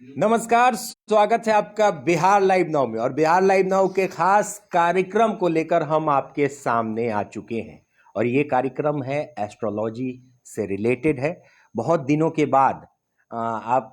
नमस्कार, स्वागत है आपका बिहार लाइव नाउ में। और बिहार लाइव नाउ के खास कार्यक्रम को लेकर हम आपके सामने आ चुके हैं। और ये कार्यक्रम है एस्ट्रोलॉजी से रिलेटेड है। बहुत दिनों के बाद आप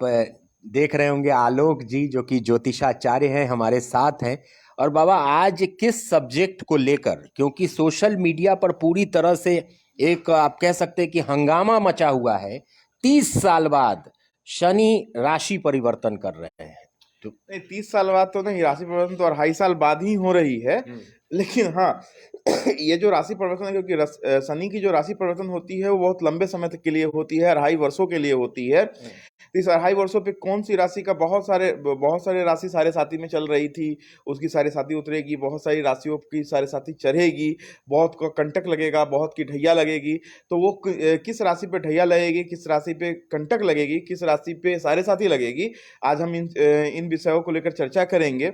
देख रहे होंगे आलोक जी जो कि ज्योतिषाचार्य हैं हमारे साथ हैं। और बाबा आज किस सब्जेक्ट को लेकर, क्योंकि सोशल मीडिया पर पूरी तरह से एक आप कह सकते हैं कि हंगामा मचा हुआ है। 30 साल बाद शनि राशि परिवर्तन कर रहे हैं तो नहीं, 30 साल बाद तो नहीं, राशि परिवर्तन तो 2.5 साल बाद ही हो रही है। लेकिन हाँ, ये जो राशि परिवर्तन है, क्योंकि शनि की जो राशि परिवर्तन होती है वो बहुत लंबे समय तक के लिए होती है, 2.5 वर्षों के लिए होती है। तो इस 2.5 वर्षों पे कौन सी राशि का बहुत सारे राशि साढ़े साथी में चल रही थी, उसकी साढ़े साथी उतरेगी, बहुत सारी राशियों की साढ़े साथी चढ़ेगी, बहुत को कंटक लगेगा, बहुत की ढैया लगेगी। तो वो किस राशि पे ढैया लगेगी, किस राशि पे कंटक लगेगी, किस राशि पे साढ़े साथी लगेगी, आज हम इन विषयों को लेकर चर्चा करेंगे।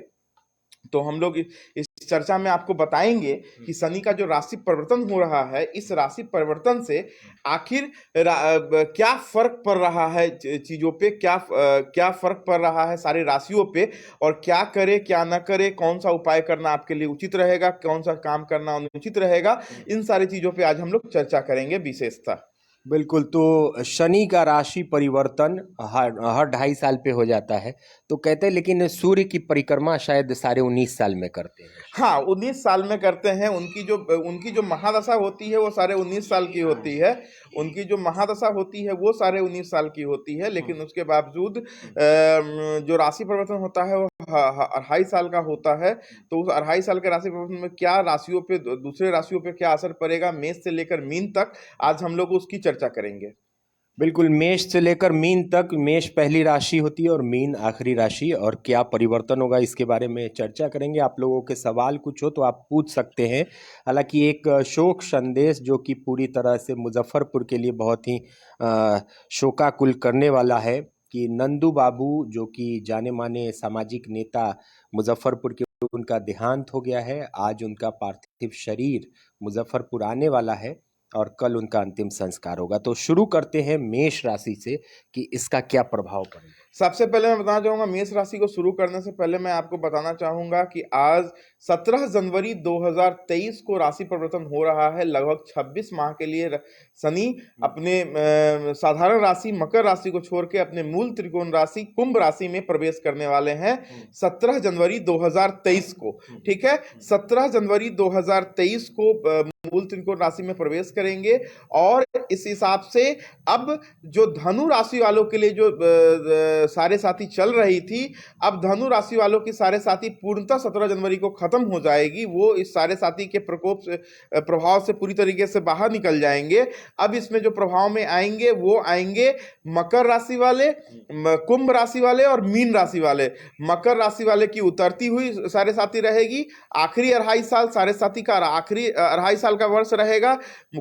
तो हम लोग इस चर्चा में आपको बताएंगे कि शनि का जो राशि परिवर्तन हो रहा है, इस राशि परिवर्तन से आखिर क्या फर्क पड़ रहा है चीजों पे, क्या फर्क पड़ रहा है सारी राशियों पे, और क्या करे क्या ना करे, कौन सा उपाय करना आपके लिए उचित रहेगा, कौन सा काम करना अनुचित रहेगा, इन सारी चीजों पे आज हम लोग चर्चा करेंगे विशेषता। बिल्कुल। तो शनि का राशि परिवर्तन हर हर 2.5 साल पे हो जाता है तो कहते हैं, लेकिन सूर्य की परिक्रमा शायद 19.5 साल में करते हैं। हाँ, 19 साल में करते हैं। उनकी जो महादशा होती है वो साढ़े 19 साल की होती है। उनकी जो महादशा होती है वो साढ़े 19 साल की होती है, लेकिन उसके बावजूद जो राशि परिवर्तन होता है वो 2.5 साल का होता है। तो उस 2.5 साल के राशि परिवर्तन में क्या राशियों पे, दूसरे राशियों पे क्या असर पड़ेगा, मेष से लेकर मीन तक, आज हम लोग उसकी चर्चा करेंगे। बिल्कुल, मेष से लेकर मीन तक। मेष पहली राशि होती है और मीन आखिरी राशि, और क्या परिवर्तन होगा इसके बारे में चर्चा करेंगे। आप लोगों के सवाल कुछ हो तो आप पूछ सकते हैं। हालांकि एक शोक संदेश जो कि पूरी तरह से मुजफ्फरपुर के लिए बहुत ही शोकाकुल करने वाला है कि नंदू बाबू जो कि जाने माने सामाजिक नेता मुजफ्फरपुर के, उनका देहांत हो गया है। आज उनका पार्थिव शरीर मुजफ्फरपुर आने वाला है और कल उनका अंतिम संस्कार होगा। तो शुरू करते हैं मेष राशि से कि इसका क्या प्रभाव पड़ेगा। सबसे पहले मैं बताना चाहूंगा, मेष राशि को शुरू करने से पहले मैं आपको बताना चाहूंगा कि आज 17 जनवरी 2023 को राशि परिवर्तन हो रहा है। लगभग 26 माह के लिए शनि अपने साधारण राशि मकर राशि को छोड़ के अपने मूल त्रिकोण राशि कुंभ राशि में प्रवेश करने वाले हैं 17 जनवरी 2023 को। ठीक है, 17 जनवरी 2023 को मूल त्रिकोण राशि में प्रवेश करेंगे। और इस हिसाब से अब जो धनु राशि वालों के लिए जो सारे साथी चल रही थी, अब धनु राशि वालों की सारे साथी पूर्णतः 17 जनवरी को खत्म हो जाएगी। वो इस सारे साथी के प्रकोप से, प्रभाव से पूरी तरीके से बाहर निकल जाएंगे। अब इसमें जो प्रभाव में आएंगे वो आएंगे मकर राशि वाले, कुंभ राशि वाले और मीन राशि वाले। मकर राशि वाले की उतरती हुई सारे साथी रहेगी। आखिरी 2.5 साल सारे साथी का आखिरी 2.5 साल का वर्ष रहेगा।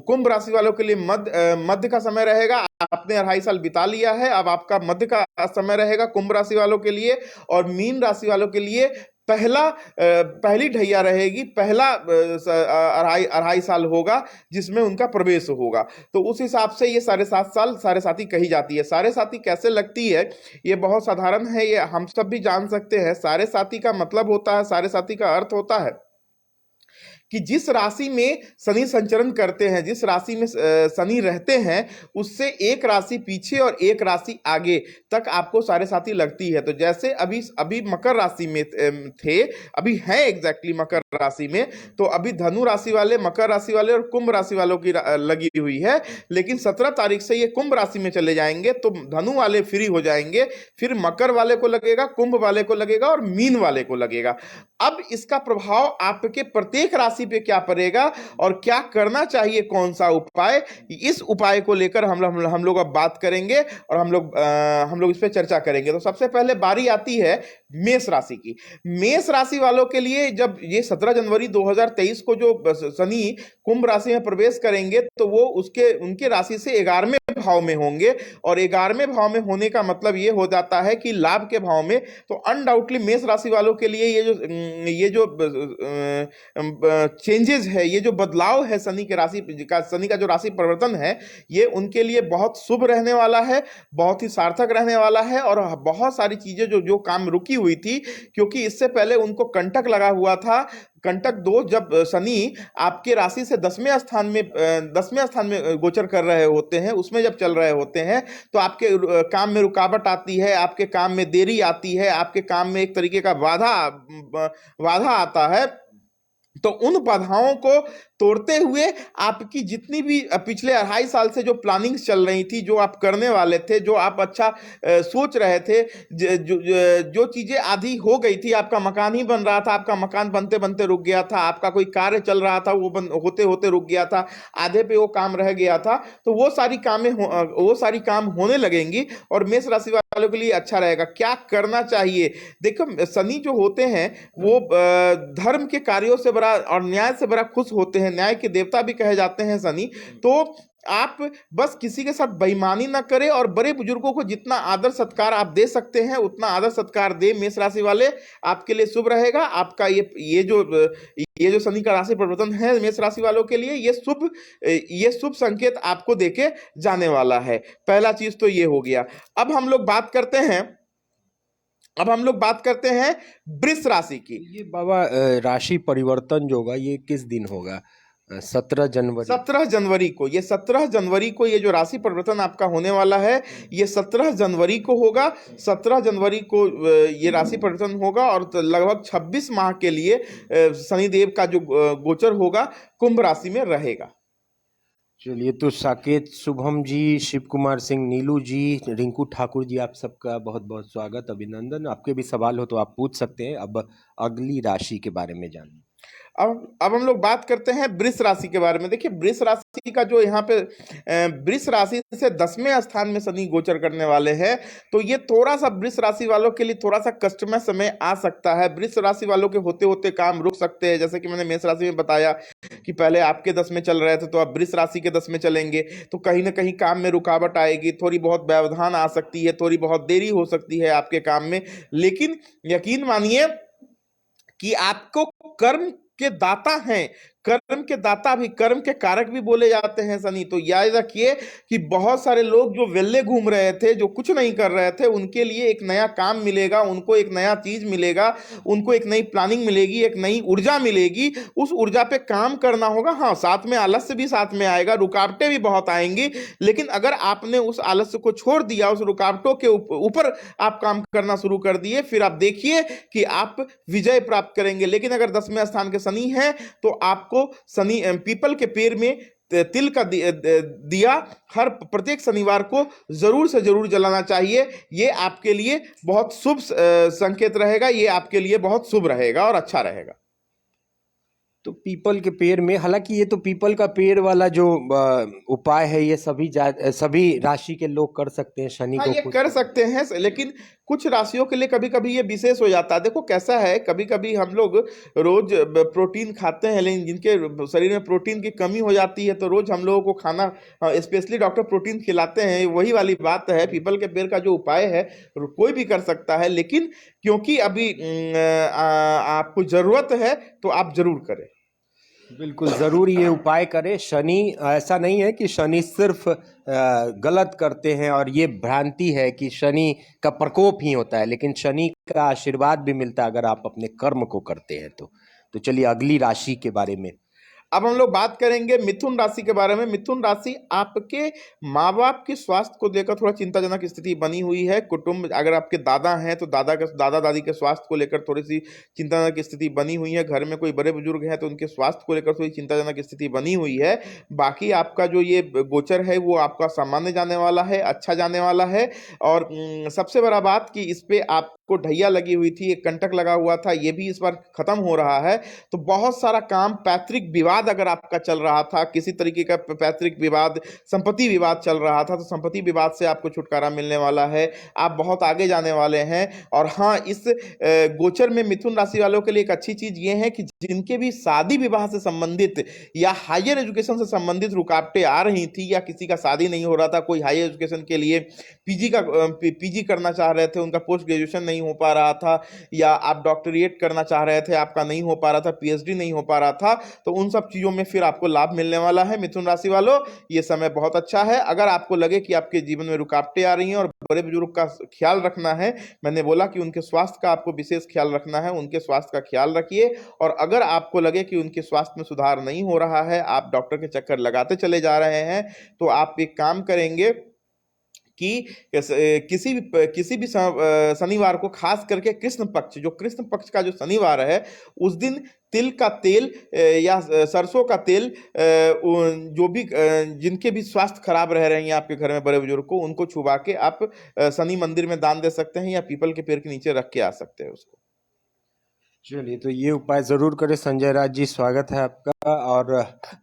कुंभ राशि वालों के लिए मध्य का समय रहेगा। आपने 2.5 साल बिता लिया है, अब आपका मध्य का समय रहेगा कुंभ राशि वालों के लिए। और मीन राशि वालों के लिए पहली ढैया रहेगी, पहला 2.5 साल होगा जिसमें उनका प्रवेश होगा। तो उस हिसाब से ये 7.5 साल सारे साथी कही जाती है। सारे साथी कैसे लगती है ये बहुत साधारण है, ये हम सब भी जान सकते हैं। सारे साथी का मतलब होता है, सारे साथी का अर्थ होता है कि जिस राशि में शनि संचरण करते हैं, जिस राशि में शनि रहते हैं, उससे एक राशि पीछे और एक राशि आगे तक आपको सारे साथी लगती है। तो जैसे अभी मकर राशि में थे, अभी हैं एग्जैक्टली मकर राशि में, तो अभी धनु राशि वाले, मकर राशि वाले और कुंभ राशि वालों की लगी हुई है। लेकिन 17 तारीख से ये कुंभ राशि में चले जाएंगे तो धनु वाले फ्री हो जाएंगे, फिर मकर वाले को लगेगा, कुंभ वाले को लगेगा और मीन वाले को लगेगा। अब इसका प्रभाव आपके प्रत्येक राशि पे क्या पड़ेगा और क्या करना चाहिए, कौन सा उपाय, इस उपाय को लेकर हम लोग अब बात करेंगे और हम लोग इस पे चर्चा करेंगे। तो सबसे पहले बारी आती है मेष राशि की। मेष राशि वालों के लिए जब ये 17 जनवरी 2023 को जो शनि कुंभ राशि में प्रवेश करेंगे तो वो उनके राशि से 11वें भाव में होंगे। और 11वें भाव में होने का मतलब ये हो जाता है कि लाभ के भाव में। तो अनडाउटली मेष राशि वालों के लिए ये जो चेंजेस है, ये जो बदलाव है शनि का जो राशि परिवर्तन है, ये उनके लिए बहुत शुभ रहने वाला है, बहुत ही सार्थक रहने वाला है। और बहुत सारी चीजें जो जो काम रुकी हुई थी, क्योंकि इससे पहले उनको कंटक लगा हुआ था, कंटक दो, जब शनि आपके राशि से 10वें स्थान में गोचर कर रहे होते हैं, उसमें जब चल रहे होते हैं, तो आपके काम में रुकावट आती है, आपके काम में देरी आती है, आपके काम में एक तरीके का बाधा आता है। तो उन बाधाओं को तोड़ते हुए आपकी जितनी भी पिछले 2.5 साल से जो प्लानिंग्स चल रही थी, जो आप करने वाले थे, जो आप अच्छा सोच रहे थे, जो चीजें आधी हो गई थी, आपका मकान ही बन रहा था, आपका मकान बनते बनते रुक गया था, आपका कोई कार्य चल रहा था, वो होते होते रुक गया था, आधे पे वो काम रह गया था, तो वो सारी काम होने लगेंगी और मेष राशि वालों के लिए अच्छा रहेगा। क्या करना चाहिए? देखो, शनि जो होते हैं वो धर्म के कार्यों से बड़ा और न्याय से बड़ा खुश होते हैं, न्याय के देवता भी कहे जाते हैं शनि। तो आप बस किसी के साथ बेईमानी ना करें और बड़े बुजुर्गों को जितना आदर सत्कार आप दे सकते हैं उतना आदर सत्कार दे। मेष राशि वाले, आपके लिए शुभ रहेगा। आपका ये जो शनि का राशि परिवर्तन है मेष राशि वालों के लिए, ये शुभ संकेत आपको देके जाने वाला है। पहला चीज तो ये हो गया। अब हम लोग बात करते हैं वृष राशि की। ये बाबा राशि परिवर्तन जो होगा ये किस दिन होगा? 17 जनवरी। 17 जनवरी को ये जो राशि परिवर्तन आपका होने वाला है, ये 17 जनवरी को होगा। 17 जनवरी को ये राशि परिवर्तन होगा और लगभग 26 माह के लिए शनिदेव का जो गोचर होगा कुंभ राशि में रहेगा। चलिए, तो साकेत शुभम जी, शिव कुमार सिंह, नीलू जी, रिंकू ठाकुर जी, आप सबका बहुत बहुत स्वागत, अभिनंदन। आपके भी सवाल हो तो आप पूछ सकते हैं। अब अगली राशि के बारे में जानिए। अब हम लोग बात करते हैं वृष राशि के बारे में। देखिए, वृष राशि का जो यहाँ पे वृष राशि से 10वें स्थान में शनि गोचर करने वाले हैं, तो ये थोड़ा सा वृष राशि वालों के लिए थोड़ा सा कष्टमय समय आ सकता है। वृष राशि वालों के होते होते काम रुक सकते हैं। जैसे कि मैंने मेष राशि में बताया कि पहले आपके 10 में चल रहे थे, तो अब वृष राशि के 10 में चलेंगे, तो कहीं ना कहीं काम में रुकावट आएगी, थोड़ी बहुत व्यवधान आ सकती है, थोड़ी बहुत देरी हो सकती है आपके काम में। लेकिन यकीन मानिए कि आपको कर्म के दाता हैं, कर्म के दाता भी, कर्म के कारक भी बोले जाते हैं शनि। तो याद रखिए कि बहुत सारे लोग जो वेल्ले घूम रहे थे, जो कुछ नहीं कर रहे थे, उनके लिए एक नया काम मिलेगा, उनको एक नया चीज मिलेगा, उनको एक नई प्लानिंग मिलेगी, एक नई ऊर्जा मिलेगी। उस ऊर्जा पे काम करना होगा। हाँ, साथ में आलस्य भी साथ में आएगा, रुकावटें भी बहुत आएंगी, लेकिन अगर आपने उस आलस्य को छोड़ दिया, उस रुकावटों के ऊपर आप काम करना शुरू कर दिए, फिर आप देखिए कि आप विजय प्राप्त करेंगे। लेकिन अगर 10वें स्थान के शनि है तो आपको शनि पीपल के पेड़ में तिल का दिया हर प्रत्येक शनिवार को जरूर से जरूर जलाना चाहिए। ये आपके लिए बहुत शुभ संकेत रहेगा, ये आपके लिए बहुत शुभ रहेगा और अच्छा रहेगा। तो पीपल के पेड़ में, हालांकि ये तो पीपल का पेड़ वाला जो उपाय है ये सभी राशि के लोग कर सकते हैं। शनि हाँ, को ये कर सकते हैं, लेकिन कुछ राशियों के लिए कभी कभी ये विशेष हो जाता है। देखो कैसा है, कभी कभी हम लोग रोज प्रोटीन खाते हैं, लेकिन जिनके शरीर में प्रोटीन की कमी हो जाती है, तो रोज हम लोगों को खाना, स्पेशली डॉक्टर प्रोटीन खिलाते हैं। वही वाली बात है, पीपल के पेड़ का जो उपाय है कोई भी कर सकता है, लेकिन क्योंकि अभी आपको जरूरत है तो आप जरूर करें। बिल्कुल जरूर ये उपाय करें। शनि, ऐसा नहीं है कि शनि सिर्फ गलत करते हैं और ये भ्रांति है कि शनि का प्रकोप ही होता है, लेकिन शनि का आशीर्वाद भी मिलता है अगर आप अपने कर्म को करते हैं तो चलिए अगली राशि के बारे में। अब हम लोग बात करेंगे मिथुन राशि के बारे में। मिथुन राशि, आपके माँ बाप के स्वास्थ्य को लेकर थोड़ा चिंताजनक स्थिति बनी हुई है। कुटुंब, अगर आपके दादा हैं तो दादा दादी के स्वास्थ्य को लेकर थोड़ी सी चिंताजनक स्थिति बनी हुई है। घर में कोई बड़े बुजुर्ग हैं तो उनके स्वास्थ्य को लेकर थोड़ी चिंताजनक स्थिति बनी हुई है। बाकी आपका जो ये गोचर है वो आपका सामान्य जाने वाला है, अच्छा जाने वाला है। और सबसे बड़ा बात कि इस पे आपको ढैया लगी हुई थी, एक कंटक लगा हुआ था, ये भी इस बार खत्म हो रहा है। तो बहुत सारा काम पैतृक विवाद विवाद अगर आपका चल रहा था, किसी तरीके का पैतृक विवाद, संपत्ति विवाद चल रहा था, तो संपत्ति विवाद से आपको छुटकारा मिलने वाला है, आप बहुत आगे जाने वाले हैं। और हाँ, इस गोचर में मिथुन राशि वालों के लिए एक अच्छी चीज ये है कि जिनके भी शादी विवाह से संबंधित या हायर एजुकेशन से संबंधित रुकावटें आ रही थी, या किसी का शादी नहीं हो रहा था, कोई हायर एजुकेशन के लिए पीजी करना चाह रहे थे, उनका पोस्ट ग्रेजुएशन नहीं हो पा रहा था, या आप डॉक्टरेट करना चाह रहे थे, आपका नहीं हो पा रहा था, पीएचडी नहीं हो पा रहा था, तो उन सब चीजों में फिर आपको लाभ मिलने वाला है। मिथुन राशि वालों, ये समय बहुत अच्छा है। अगर आपको लगे कि आपके जीवन में रुकावटें आ रही हैं और बड़े बुजुर्ग का ख्याल रखना है, मैंने बोला कि उनके स्वास्थ्य का आपको विशेष ख्याल रखना है, उनके स्वास्थ्य का ख्याल रखिए। और अगर आपको लगे कि उनके स्वास्थ्य में सुधार नहीं हो रहा है, आप डॉक्टर के चक्कर लगाते चले जा रहे हैं, तो आप एक काम करेंगे कि किसी भी शनिवार को, खास करके कृष्ण पक्ष, जो कृष्ण पक्ष का जो शनिवार है, उस दिन तिल का तेल या सरसों का तेल, जो भी जिनके भी स्वास्थ्य खराब रह रहे हैं आपके घर में बड़े बुजुर्ग को, उनको छुबा के आप शनि मंदिर में दान दे सकते हैं, या पीपल के पेड़ के नीचे रख के आ सकते हैं उसको। चलिए, तो ये उपाय जरूर करें। संजय राज जी, स्वागत है आपका। और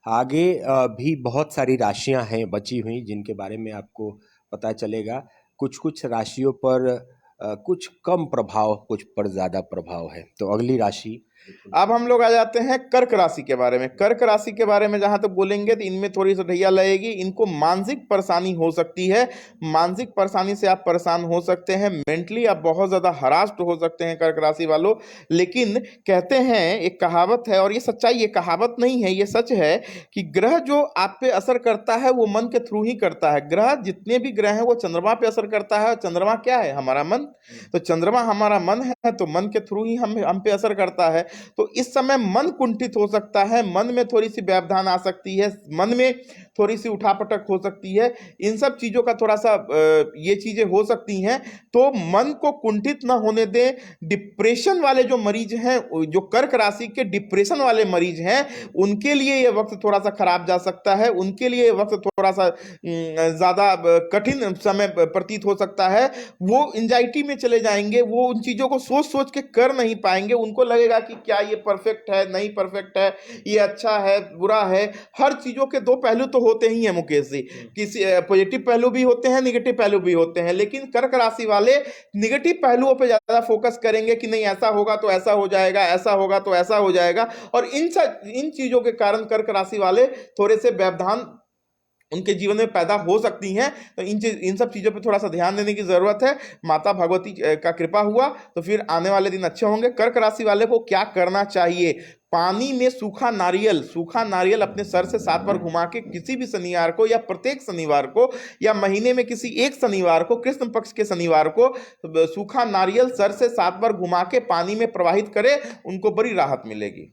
आगे भी बहुत सारी राशियां हैं बची हुई जिनके बारे में आपको पता चलेगा। कुछ कुछ राशियों पर कुछ कम प्रभाव, कुछ पर ज्यादा प्रभाव है। तो अगली राशि, अब हम लोग आ जाते हैं कर्क राशि के बारे में। कर्क राशि के बारे में जहां तक बोलेंगे तो इनमें थोड़ी सी ढैया लगेगी, इनको मानसिक परेशानी हो सकती है। मानसिक परेशानी से आप परेशान हो सकते हैं, मेंटली आप बहुत ज्यादा हरास्ड हो सकते हैं कर्क राशि वालों। लेकिन कहते हैं, एक कहावत है, और ये सच्चाई, ये कहावत नहीं है, ये सच है, कि ग्रह जो आप पे असर करता है वो मन के थ्रू ही करता है। ग्रह, जितने भी ग्रह हैं, वो चंद्रमा पे असर करता है। चंद्रमा क्या है? हमारा मन। तो चंद्रमा हमारा मन है, तो मन के थ्रू ही हम पे असर करता है। तो इस समय मन कुंठित हो सकता है, मन में थोड़ी सी व्यवधान आ सकती है, मन में थोड़ी सी उठापटक हो सकती है। इन सब चीजों का थोड़ा सा ये चीजें हो सकती हैं, तो मन को कुंठित ना होने दें। डिप्रेशन वाले जो मरीज हैं, जो कर्क राशि के डिप्रेशन वाले मरीज हैं, उनके लिए ये वक्त थोड़ा सा खराब जा सकता है, उनके लिए वक्त थोड़ा सा ज्यादा कठिन समय प्रतीत हो सकता है। वो एंजाइटी में चले जाएंगे, वो उन चीजों को सोच सोच के कर नहीं पाएंगे। उनको लगेगा कि क्या ये परफेक्ट है, नहीं परफेक्ट है, ये अच्छा है, बुरा है। हर चीजों के दो पहलू तो होते ही हैं मुकेश जी। किसी पॉजिटिव पहलू भी होते हैं, निगेटिव पहलू भी होते हैं, लेकिन कर्क राशि वाले निगेटिव पहलुओं पे ज्यादा फोकस करेंगे कि नहीं, ऐसा होगा तो ऐसा हो जाएगा, ऐसा होगा तो ऐसा हो जाएगा। और इन चीजों के कारण कर्क राशि वाले थोड़े से व्यवधान उनके जीवन में पैदा हो सकती हैं। तो इन सब चीजों पे थोड़ा सा ध्यान देने की जरूरत है। माता भगवती का कृपा हुआ तो फिर आने वाले दिन अच्छे होंगे। कर्क राशि वाले को क्या करना चाहिए? पानी में सूखा नारियल अपने सर से 7 बार घुमा के किसी भी शनिवार को, या प्रत्येक शनिवार को, या महीने में किसी एक शनिवार को, कृष्ण पक्ष के शनिवार को, सूखा नारियल सर से 7 बार घुमा के पानी में प्रवाहित करे, उनको बड़ी राहत मिलेगी।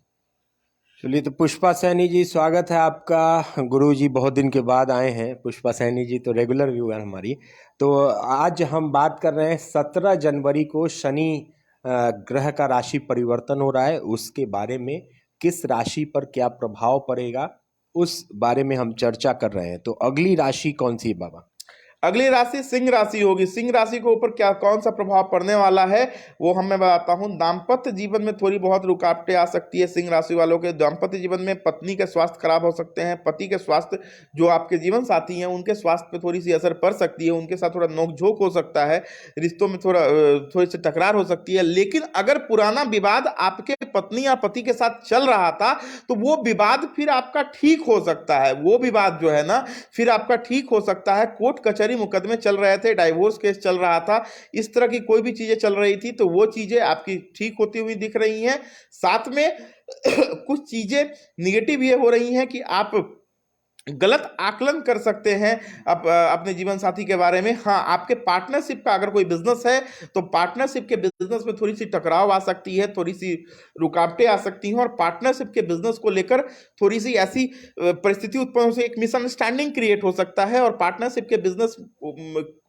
चलिए, तो पुष्पा सैनी जी, स्वागत है आपका। गुरु जी बहुत दिन के बाद आए हैं। पुष्पा सैनी जी तो रेगुलर व्यूअर हमारी। तो आज हम बात कर रहे हैं 17 जनवरी को शनि ग्रह का राशि परिवर्तन हो रहा है, उसके बारे में किस राशि पर क्या प्रभाव पड़ेगा उस बारे में हम चर्चा कर रहे हैं। तो अगली राशि कौन सी है बाबा? अगली राशि सिंह राशि होगी। सिंह राशि के ऊपर क्या कौन सा प्रभाव पड़ने वाला है वो मैं बताता हूं। दाम्पत्य जीवन में थोड़ी बहुत रुकावटें आ सकती है सिंह राशि वालों के। दाम्पत्य जीवन में पत्नी के स्वास्थ्य खराब हो सकते हैं, पति के स्वास्थ्य, जो आपके जीवन साथी हैं उनके स्वास्थ्य पे थोड़ी सी असर पड़ सकती है, उनके साथ थोड़ा नोकझोंक हो सकता है, रिश्तों में थोड़ी सी टकरार हो सकती है। लेकिन अगर पुराना विवाद आपके पत्नी या पति के साथ चल रहा था, तो वो विवाद फिर आपका ठीक हो सकता है। वो विवाद जो है ना, फिर आपका ठीक हो सकता है। कोर्ट कचहरी मुकदमे चल रहे थे, डाइवोर्स केस चल रहा था, इस तरह की कोई भी चीजें चल रही थी, तो वो चीजें आपकी ठीक होती हुई दिख रही हैं। साथ में कुछ चीजें निगेटिव ये हो रही हैं कि आप गलत आकलन कर सकते हैं अपने जीवन साथी के बारे में। हाँ, आपके पार्टनरशिप का अगर कोई बिजनेस है, तो पार्टनरशिप के बिजनेस में थोड़ी सी टकराव आ सकती है, थोड़ी सी रुकावटें आ सकती हैं, और पार्टनरशिप के बिजनेस को लेकर थोड़ी सी ऐसी परिस्थिति उत्पन्न हो, एक मिसअंडरस्टैंडिंग क्रिएट हो सकता है, और पार्टनरशिप के बिजनेस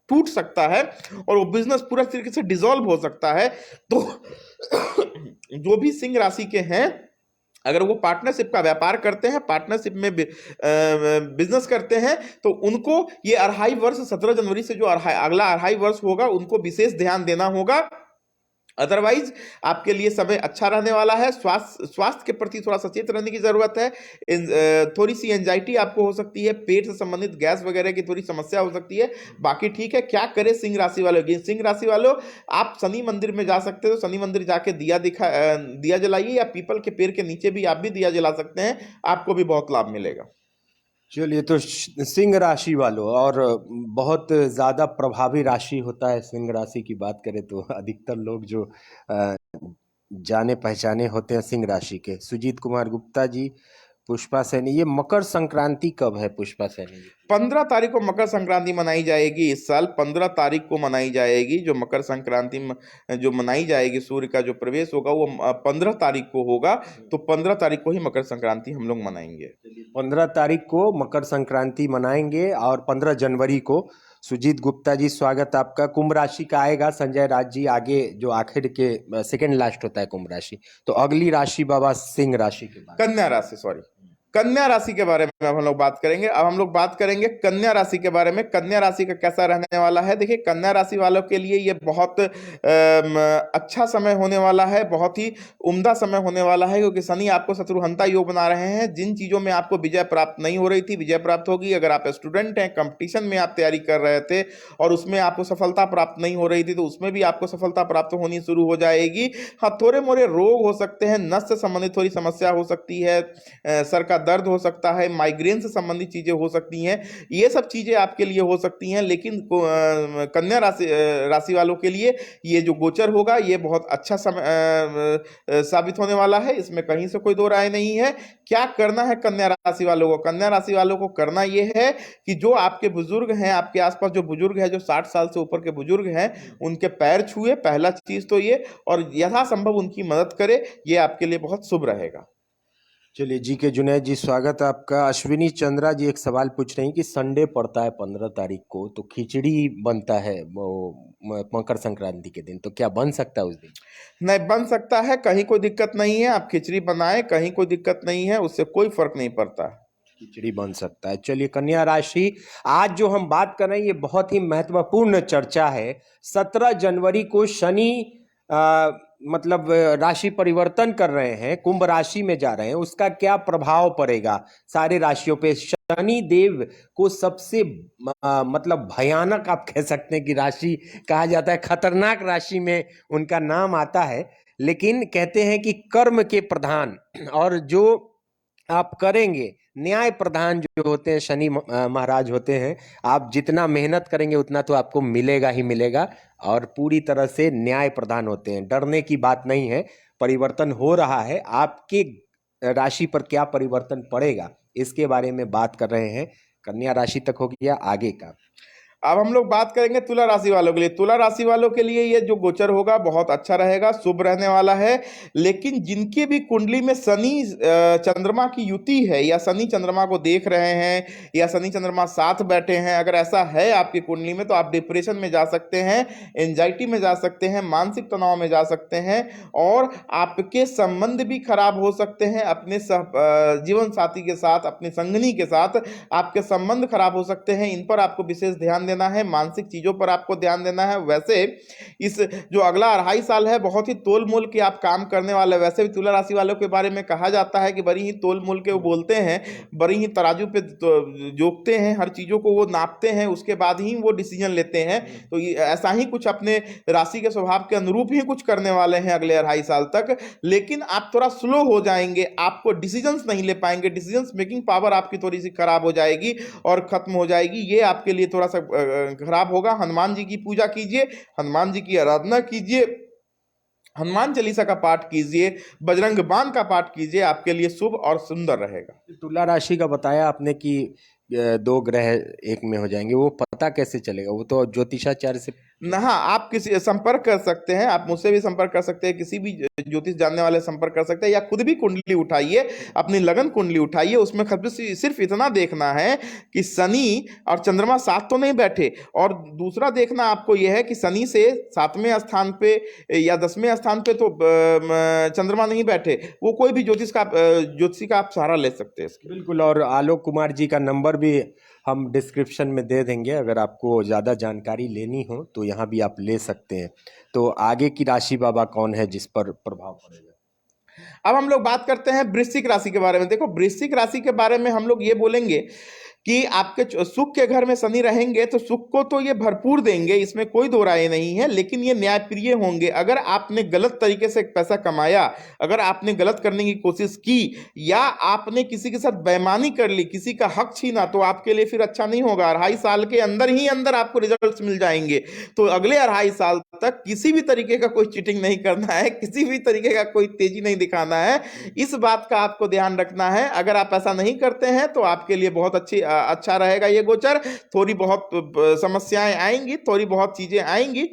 टूट सकता है, और वो बिजनेस पूरा तरीके से डिसॉल्व हो सकता है। तो जो भी सिंह राशि के हैं, अगर वो पार्टनरशिप का व्यापार करते हैं, पार्टनरशिप में बिजनेस करते हैं, तो उनको ये 2.5 वर्ष, 17 जनवरी से जो अगला 2.5 वर्ष होगा, उनको विशेष ध्यान देना होगा। अदरवाइज आपके लिए समय अच्छा रहने वाला है। स्वास्थ्य के प्रति थोड़ा सचेत रहने की जरूरत है। थोड़ी सी एंजाइटी आपको हो सकती है, पेट से संबंधित गैस वगैरह की थोड़ी समस्या हो सकती है, बाकी ठीक है। क्या करें सिंह राशि वालों की? सिंह राशि वालों, आप शनि मंदिर में जा सकते हो, शनि मंदिर जाके दिया जलाइए, या पीपल के पेड़ के नीचे भी आप भी दिया जला सकते हैं, आपको भी बहुत लाभ मिलेगा। चलिए, तो सिंह राशि वालों, और बहुत ज़्यादा प्रभावी राशि होता है सिंह राशि की बात करें तो अधिकतर लोग जो अ, जाने पहचाने होते हैं सिंह राशि के, सुजीत कुमार गुप्ता जी, पुष्पा सैनी, ये मकर संक्रांति कब है पुष्पा सैनी जी? 15 तारीख को मकर संक्रांति मनाई जाएगी। इस साल 15 तारीख को मनाई जाएगी। जो मकर संक्रांति जो मनाई जाएगी, सूर्य का जो प्रवेश होगा वो 15 तारीख को होगा। तो 15 तारीख को ही मकर संक्रांति हम लोग मनाएंगे। 15 तारीख को मकर संक्रांति मनाएंगे, और 15 जनवरी को सुजीत गुप्ता जी, स्वागत आपका। कुंभ राशि का आएगा संजय राज जी आगे, जो आखिर के सेकंड लास्ट होता है कुंभ राशि। तो अगली राशि बाबा सिंह राशि के बाद कन्या राशि, सॉरी, कन्या राशि के बारे में अब हम लोग बात करेंगे। अब हम लोग बात करेंगे कन्या राशि के बारे में। कन्या राशि का कैसा रहने वाला है? देखिए, कन्या राशि वालों के लिए ये बहुत अच्छा समय होने वाला है, बहुत ही उम्दा समय होने वाला है, क्योंकि शनि आपको शत्रुहंता योग बना रहे हैं। जिन चीजों में आपको विजय प्राप्त नहीं हो रही थी, विजय प्राप्त होगी। अगर आप स्टूडेंट हैं, कंपटीशन में आप तैयारी कर रहे थे और उसमें आपको सफलता प्राप्त नहीं हो रही थी, तो उसमें भी आपको सफलता प्राप्त होनी शुरू हो जाएगी। हाँ, थोड़े मोरे रोग हो सकते हैं, नस से संबंधित थोड़ी समस्या हो सकती है, सर का दर्द हो सकता है, माइग्रेन से संबंधित चीजें हो सकती हैं, ये सब चीजें आपके लिए हो सकती हैं। लेकिन कन्या राशि वालों के लिए ये जो गोचर होगा, ये बहुत अच्छा समय साबित होने वाला है, इसमें कहीं से कोई दो राय नहीं है। क्या करना है कन्या राशि वालों को? कन्या राशि वालों को करना यह है कि जो आपके बुजुर्ग हैं, आपके आसपास जो बुजुर्ग हैं, जो 60 साल से ऊपर के बुजुर्ग हैं, उनके पैर छुए, पहला चीज तो ये, और यथासंभव उनकी मदद करे, ये आपके लिए बहुत शुभ रहेगा। चलिए, जी के जुनैद जी, स्वागत है आपका। अश्विनी चंद्रा जी एक सवाल पूछ रही हैं कि संडे पड़ता है 15 तारीख को, तो खिचड़ी बनता है वो मकर संक्रांति के दिन, तो क्या बन सकता है उस दिन? नहीं, बन सकता है, कहीं कोई दिक्कत नहीं है। आप खिचड़ी बनाए, कहीं कोई दिक्कत नहीं है, उससे कोई फर्क नहीं पड़ता। खिचड़ी बन सकता है। चलिए, कन्या राशि, आज जो हम बात कर रहे हैं ये बहुत ही महत्वपूर्ण चर्चा है। 17 जनवरी को शनि मतलब राशि परिवर्तन कर रहे हैं, कुंभ राशि में जा रहे हैं, उसका क्या प्रभाव पड़ेगा सारे राशियों पे? शनि देव को सबसे मतलब भयानक आप कह सकते हैं कि राशि कहा जाता है, खतरनाक राशि में उनका नाम आता है। लेकिन कहते हैं कि कर्म के प्रधान, और जो आप करेंगे, न्याय प्रधान जो होते हैं शनि महाराज होते हैं, आप जितना मेहनत करेंगे उतना तो आपको मिलेगा ही मिलेगा, और पूरी तरह से न्याय प्रधान होते हैं। डरने की बात नहीं है, परिवर्तन हो रहा है। आपके राशि पर क्या परिवर्तन पड़ेगा इसके बारे में बात कर रहे हैं। कन्या राशि तक हो गया, आगे का अब हम लोग बात करेंगे तुला राशि वालों के लिए। तुला राशि वालों के लिए ये जो गोचर होगा बहुत अच्छा रहेगा, शुभ रहने वाला है। लेकिन जिनकी भी कुंडली में शनि चंद्रमा की युति है, या शनि चंद्रमा को देख रहे हैं, या शनि चंद्रमा साथ बैठे हैं, अगर ऐसा है आपकी कुंडली में, तो आप डिप्रेशन में जा सकते हैं, एंजाइटी में जा सकते हैं, मानसिक तनाव में जा सकते हैं, और आपके संबंध भी खराब हो सकते हैं अपने जीवन साथी के साथ, अपने संगनी के साथ आपके संबंध खराब हो सकते हैं। इन पर आपको विशेष ध्यान देना है, मानसिक चीजों पर आपको ध्यान देना है। वैसे इस जो अगला 2.5 साल है, बहुत ही तोल मोल के आप काम करने वाले। वैसे भी तुला राशि वालों के बारे में कहा जाता है कि बड़ी ही तोल मोल के वो बोलते हैं, बड़ी ही तराजू पे जोकते हैं, हर चीजों को वो नापते हैं, उसके बाद ही वो डिसीजन लेते हैं। तो ऐसा ही कुछ अपने राशि के स्वभाव के अनुरूप ही कुछ करने वाले हैं अगले 2.5 साल तक। लेकिन आप थोड़ा स्लो हो जाएंगे, आपको डिसीजंस नहीं ले पाएंगे, डिसीजंस मेकिंग पावर आपकी थोड़ी सी खराब हो जाएगी और खत्म हो जाएगी। ये आपके लिए थोड़ा सा खराब होगा। हनुमान जी की पूजा कीजिए, हनुमान जी की आराधना कीजिए, हनुमान चालीसा का पाठ कीजिए, बजरंग बाण का पाठ कीजिए, आपके लिए शुभ और सुंदर रहेगा। तुला राशि का बताया आपने कि 2 ग्रह एक में हो जाएंगे, वो पता कैसे चलेगा? वो तो ज्योतिषाचार्य से हाँ, आप किसी संपर्क कर सकते हैं, आप मुझसे भी संपर्क कर सकते हैं, किसी भी ज्योतिष जानने वाले संपर्क कर सकते हैं, या खुद भी कुंडली उठाइए, अपनी लगन कुंडली उठाइए। उसमें सिर्फ इतना देखना है कि शनि और चंद्रमा साथ तो नहीं बैठे, और दूसरा देखना आपको यह है कि शनि से 7वें स्थान पे या 10वें स्थान पे तो चंद्रमा नहीं बैठे। वो कोई भी ज्योतिषी का आप सहारा ले सकते हैं इसके। बिल्कुल। और आलोक कुमार जी का नंबर भी हम डिस्क्रिप्शन में दे देंगे, अगर आपको ज़्यादा जानकारी लेनी हो तो यहाँ भी आप ले सकते हैं। तो आगे की राशि बाबा कौन है जिस पर प्रभाव पड़ेगा? अब हम लोग बात करते हैं वृश्चिक राशि के बारे में। देखो, वृश्चिक राशि के बारे में हम लोग ये बोलेंगे कि आपके सुख के घर में शनि रहेंगे तो सुख को तो ये भरपूर देंगे, इसमें कोई दो राय नहीं है, लेकिन ये न्यायप्रिय होंगे। अगर आपने गलत तरीके से पैसा कमाया, अगर आपने गलत करने की कोशिश की, या आपने किसी के साथ बेईमानी कर ली, किसी का हक छीना, तो आपके लिए फिर अच्छा नहीं होगा। 2.5 साल के अंदर ही अंदर आपको रिजल्ट्स मिल जाएंगे। तो अगले 2.5 साल तक किसी भी तरीके का कोई चीटिंग नहीं करना है, किसी भी तरीके का कोई तेजी नहीं दिखाना है। इस बात का आपको ध्यान रखना है। अगर आप ऐसा नहीं करते हैं तो आपके लिए बहुत अच्छा रहेगा ये गोचर। थोड़ी बहुत समस्याएं आएंगी, थोड़ी बहुत चीजें आएंगी,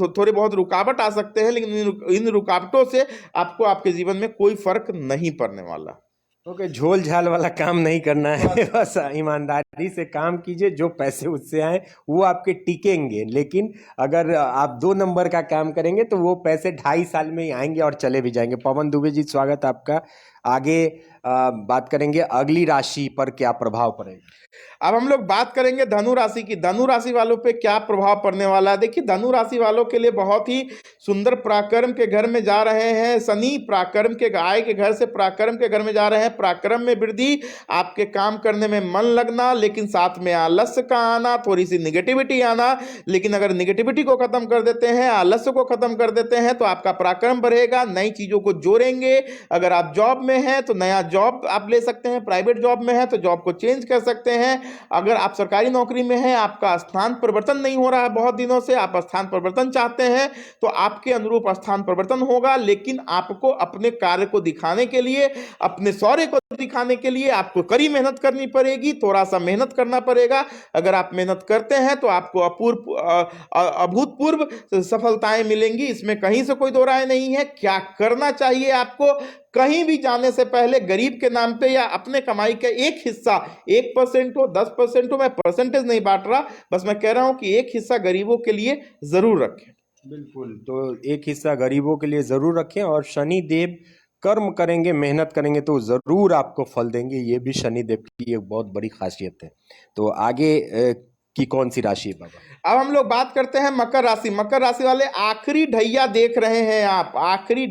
थोड़े बहुत रुकावट आ सकते हैं, लेकिन इन रुकावटों से आपको आपके जीवन में कोई फर्क नहीं पड़ने वाला। ओके, झोल झाल वाला काम नहीं करना है, बस ईमानदारी से काम कीजिए। जो पैसे उससे आए वो आपके टिकेंगे, लेकिन अगर आप 2 नंबर का काम करेंगे तो वो पैसे 2.5 साल में ही आएंगे और चले भी जाएंगे। पवन दुबे जी, स्वागत आपका। आगे बात करेंगे अगली राशि पर क्या प्रभाव पड़ेगा। अब हम लोग बात करेंगे धनु राशि की। धनु राशि वालों पे क्या प्रभाव पड़ने वाला है। देखिए, धनु राशि वालों के लिए बहुत ही सुंदर पराक्रम के घर में जा रहे हैं शनि। पराक्रम के आय के घर से पराक्रम के घर में जा रहे हैं। पराक्रम में वृद्धि, आपके काम करने में मन लगना, लेकिन साथ में आलस्य का आना, थोड़ी सी निगेटिविटी आना। लेकिन अगर निगेटिविटी को खत्म कर देते हैं, आलस्य को खत्म कर देते हैं, तो आपका पराक्रम बढ़ेगा, नई चीजों को जोड़ेंगे। अगर आप जॉब में हैं तो नया जॉब आप ले सकते हैं, प्राइवेट जॉब में है तो जॉब को चेंज कर सकते हैं। अगर आप सरकारी नौकरी में हैं, आपका स्थान परिवर्तन नहीं हो रहा है बहुत दिनों से, आप स्थान परिवर्तन चाहते हैं, तो आपके अनुरूप स्थान परिवर्तन होगा। लेकिन आपको अपने कार्य को दिखाने के लिए, अपने शौर्य को दिखाने के लिए आपको कड़ी मेहनत करनी पड़ेगी, थोड़ा सा मेहनत करना पड़ेगा। अगर आप मेहनत करते हैं तो आपको अभूतपूर्व सफलताएं मिलेंगी, इसमें कहीं से कोई दो राय नहीं है। क्या करना चाहिए आपको? कहीं भी जाने से पहले गरीब के नाम पे या अपने कमाई का एक हिस्सा, 1% हो, 10% हो, मैं परसेंटेज नहीं बांट रहा, बस मैं कह रहा हूं कि एक हिस्सा गरीबों के लिए जरूर रखें। बिल्कुल, तो एक हिस्सा गरीबों के लिए जरूर रखें। और शनि देव कर्म करेंगे, मेहनत करेंगे तो जरूर आपको फल देंगे, ये भी शनि देव की एक बहुत बड़ी खासियत है। तो आगे की कौन सी राशि है बाबा? अब हम लोग बात करते हैं मकर राशि। मकर राशि वाले आखिरी ढैया देख रहे हैं आप। आखिरी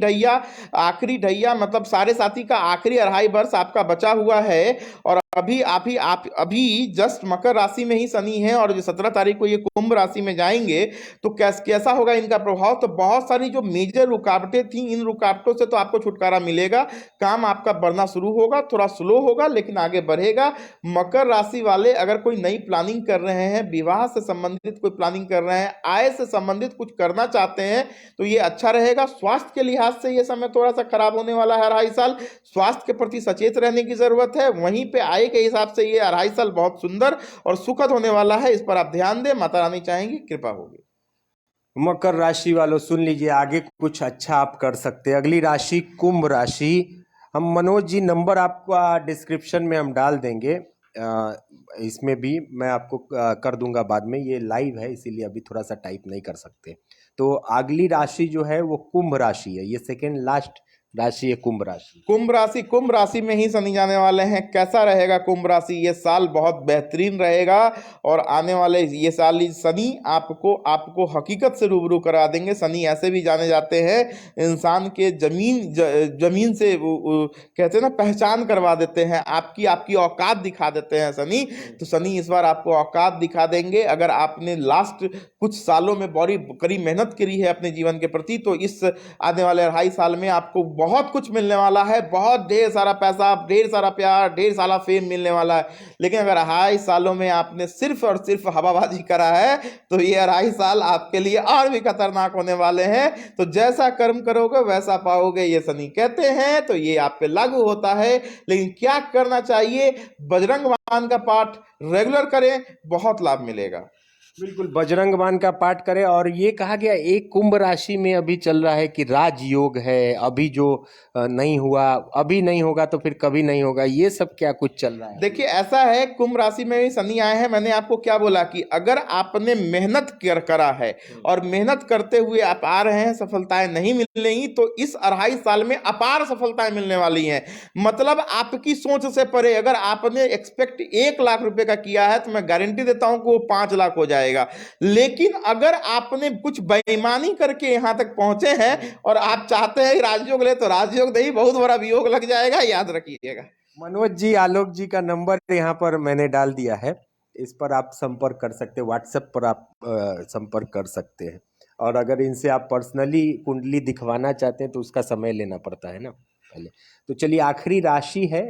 ढैया मतलब साढ़े साथी का आखिरी 2.5 वर्ष आपका बचा हुआ है। और अभी जस्ट मकर राशि में ही शनि है, और जो 17 तारीख को ये कुंभ राशि में जाएंगे तो कैसा होगा इनका प्रभाव। तो बहुत सारी जो मेजर रुकावटें थी, इन रुकावटों से तो आपको छुटकारा मिलेगा। काम आपका बढ़ना शुरू होगा, थोड़ा स्लो होगा लेकिन आगे बढ़ेगा। मकर राशि वाले अगर कोई नई प्लानिंग कर रहे हैं, विवाह से संबंधित कोई प्लानिंग कर रहे हैं, आय से संबंधित कुछ करना चाहते हैं, तो ये अच्छा रहेगा। स्वास्थ्य के लिहाज से ये समय थोड़ा सा खराब होने वाला है 2.5 साल। स्वास्थ्य के प्रति सचेत रहने की जरूरत है। वहीं पे आय के हिसाब से ये 2.5 साल बहुत सुंदर और सुखद होने वाला है, इस पर आप ध्यान दें। माता रानी चाहेंगी, कृपा होगी। मकर राशि वालों सुन लीजिए, आगे कुछ अच्छा आप कर सकते हैं। अगली राशि कुंभ राशि। हम मनोज जी नंबर आपका डिस्क्रिप्शन में हम डाल देंगे, इसमें भी मैं आपको कर दूंगा बाद में। ये लाइव है इसीलिए अभी थोड़ा सा टाइप नहीं कर सकते। तो अगली राशि जो है वो कुंभ राशि है, ये सेकेंड लास्ट राशि है कुंभ राशि। कुंभ राशि में ही शनि जाने वाले हैं। कैसा रहेगा कुंभ राशि? ये साल बहुत बेहतरीन रहेगा, और आने वाले ये साल शनि आपको हकीकत से रूबरू करा देंगे। शनि ऐसे भी जाने जाते हैं, इंसान के जमीन से कहते हैं ना, पहचान करवा देते हैं, आपकी औकात दिखा देते हैं शनि। तो शनि इस बार आपको औकात दिखा देंगे। अगर आपने लास्ट कुछ सालों में बड़ी कड़ी मेहनत करी है अपने जीवन के प्रति, तो इस आने वाले 2.5 साल में आपको बहुत कुछ मिलने वाला है। बहुत ढेर सारा पैसा, ढेर सारा प्यार, ढेर सारा फेम मिलने वाला है। लेकिन अगर 2.5 सालों में आपने सिर्फ और सिर्फ हवाबाजी करा है, तो ये 2.5 साल आपके लिए और भी खतरनाक होने वाले हैं। तो जैसा कर्म करोगे वैसा पाओगे, ये शनि कहते हैं। तो ये आप पे लागू होता है। लेकिन क्या करना चाहिए? बजरंग बाण का पाठ रेगुलर करें, बहुत लाभ मिलेगा। बिल्कुल बजरंग बाण का पाठ करें। और ये कहा गया एक कुंभ राशि में अभी चल रहा है कि राजयोग है, अभी जो नहीं हुआ, अभी नहीं होगा तो फिर कभी नहीं होगा, ये सब क्या कुछ चल रहा है? देखिए ऐसा है, कुंभ राशि में भी शनि आए हैं। मैंने आपको क्या बोला कि अगर आपने मेहनत करा है और मेहनत करते हुए आप आ रहे हैं, सफलताएं नहीं मिलेंगी, तो इस 2.5 साल में अपार सफलताएं मिलने वाली हैं। मतलब आपकी सोच से परे, अगर आपने एक्सपेक्ट 1 लाख रुपए का किया है तो मैं गारंटी देता हूं कि वो 5 लाख हो जाएगा। लेकिन अगर आपने कुछ बेईमानी करके यहां तक पहुंचे हैं और आप चाहते हैं राजयोग ले, तो राजयोग नहीं, बहुत बड़ा वियोग लग जाएगा, याद रखिएगा। मनोज जी, आलोक जी का नंबर यहाँ पर मैंने डाल दिया है, इस पर आप संपर्क कर सकते हैं, व्हाट्सएप पर आप संपर्क कर सकते हैं। और अगर इनसे आप पर्सनली कुंडली दिखवाना चाहते हैं तो उसका समय लेना पड़ता है ना पहले। तो चलिए, आखिरी राशि है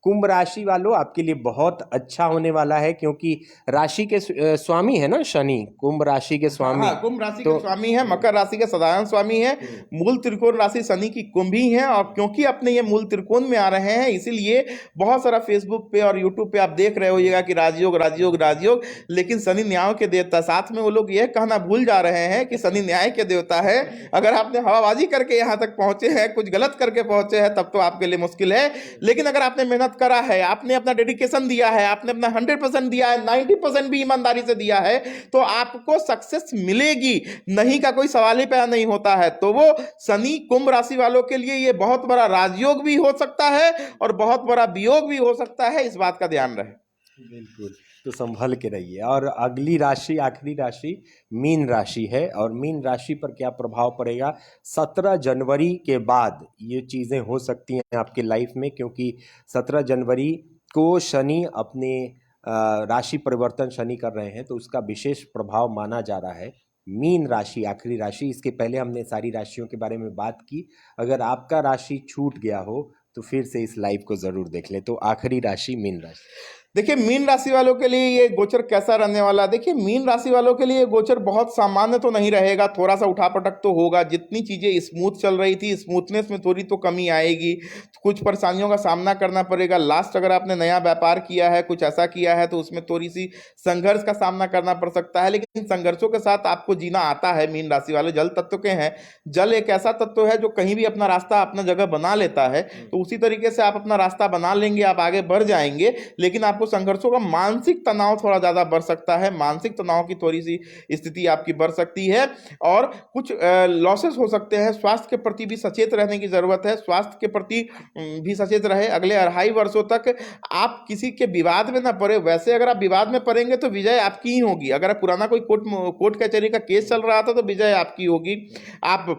कुंभ राशि वालों, आपके लिए बहुत अच्छा होने वाला है, क्योंकि राशि के स्वामी है ना शनि, कुंभ राशि के स्वामी। हाँ, कुंभ राशि तो के स्वामी है, मकर राशि के साधारण स्वामी है। मूल त्रिकोण राशि शनि की कुंभ ही है, और क्योंकि अपने ये मूल त्रिकोण में आ रहे हैं, इसीलिए बहुत सारा फेसबुक पे और यूट्यूब पे आप देख रहे होइएगा कि राजयोग राजयोग राजयोग। लेकिन शनि न्याय के देवता, साथ में वो लोग यह कहना भूल जा रहे हैं कि शनि न्याय के देवता है। अगर आपने हवाबाजी करके यहाँ तक पहुंचे हैं, कुछ गलत करके पहुंचे हैं, तब तो आपके लिए मुश्किल है। लेकिन अगर आपने मेहनत करा है, आपने अपना डेडिकेशन दिया है, आपने अपना 100% दिया है, 90% भी ईमानदारी से दिया है, तो आपको सक्सेस मिलेगी, नहीं का कोई सवाल ही पैदा नहीं होता है। तो वो शनि कुंभ राशि वालों के लिए ये बहुत बड़ा राजयोग भी हो सकता है और बहुत बड़ा वियोग भी हो सकता है, इस बात का ध्यान रहे। बिल्कुल, तो संभल के रहिए। और अगली राशि, आखिरी राशि मीन राशि है, और मीन राशि पर क्या प्रभाव पड़ेगा 17 जनवरी के बाद ये चीज़ें हो सकती हैं आपके लाइफ में, क्योंकि 17 जनवरी को शनि अपने राशि परिवर्तन शनि कर रहे हैं, तो उसका विशेष प्रभाव माना जा रहा है। मीन राशि आखिरी राशि, इसके पहले हमने सारी राशियों के बारे में बात की। अगर आपका राशि छूट गया हो तो फिर से इस लाइव को जरूर देख लें। तो आखिरी राशि मीन राशि। देखिए मीन राशि वालों के लिए ये गोचर कैसा रहने वाला है। देखिए मीन राशि वालों के लिए ये गोचर बहुत सामान्य तो नहीं रहेगा, थोड़ा सा उठापटक तो होगा। जितनी चीजें स्मूथ चल रही थी, स्मूथनेस में थोड़ी तो कमी आएगी, कुछ परेशानियों का सामना करना पड़ेगा। लास्ट अगर आपने नया व्यापार किया है, कुछ ऐसा किया है, तो उसमें थोड़ी सी संघर्ष का सामना करना पड़ सकता है। लेकिन संघर्षों के साथ आपको जीना आता है। मीन राशि वाले जल तत्व के हैं। जल एक ऐसा तत्व है जो कहीं भी अपना रास्ता, अपना जगह बना लेता है, तो उसी तरीके से आप अपना रास्ता बना लेंगे, आप आगे बढ़ जाएंगे। लेकिन आपको संघर्षों का मानसिक तनाव थोड़ा ज्यादा बढ़ सकता है, मानसिक तनाव की थोड़ी सी स्थिति आपकी बढ़ सकती है, और कुछ लॉसेस हो सकते हैं। स्वास्थ्य के प्रति भी सचेत रहने की जरूरत है, स्वास्थ्य के प्रति भी सचेत रहे। अगले 2.5 वर्षों तक आप किसी के विवाद में ना पड़े। वैसे अगर आप विवाद में पड़ेंगे तो विजय आपकी ही होगी। अगर पुराना कोई कोर्ट कचहरी का केस चल रहा था तो विजय आपकी होगी। आप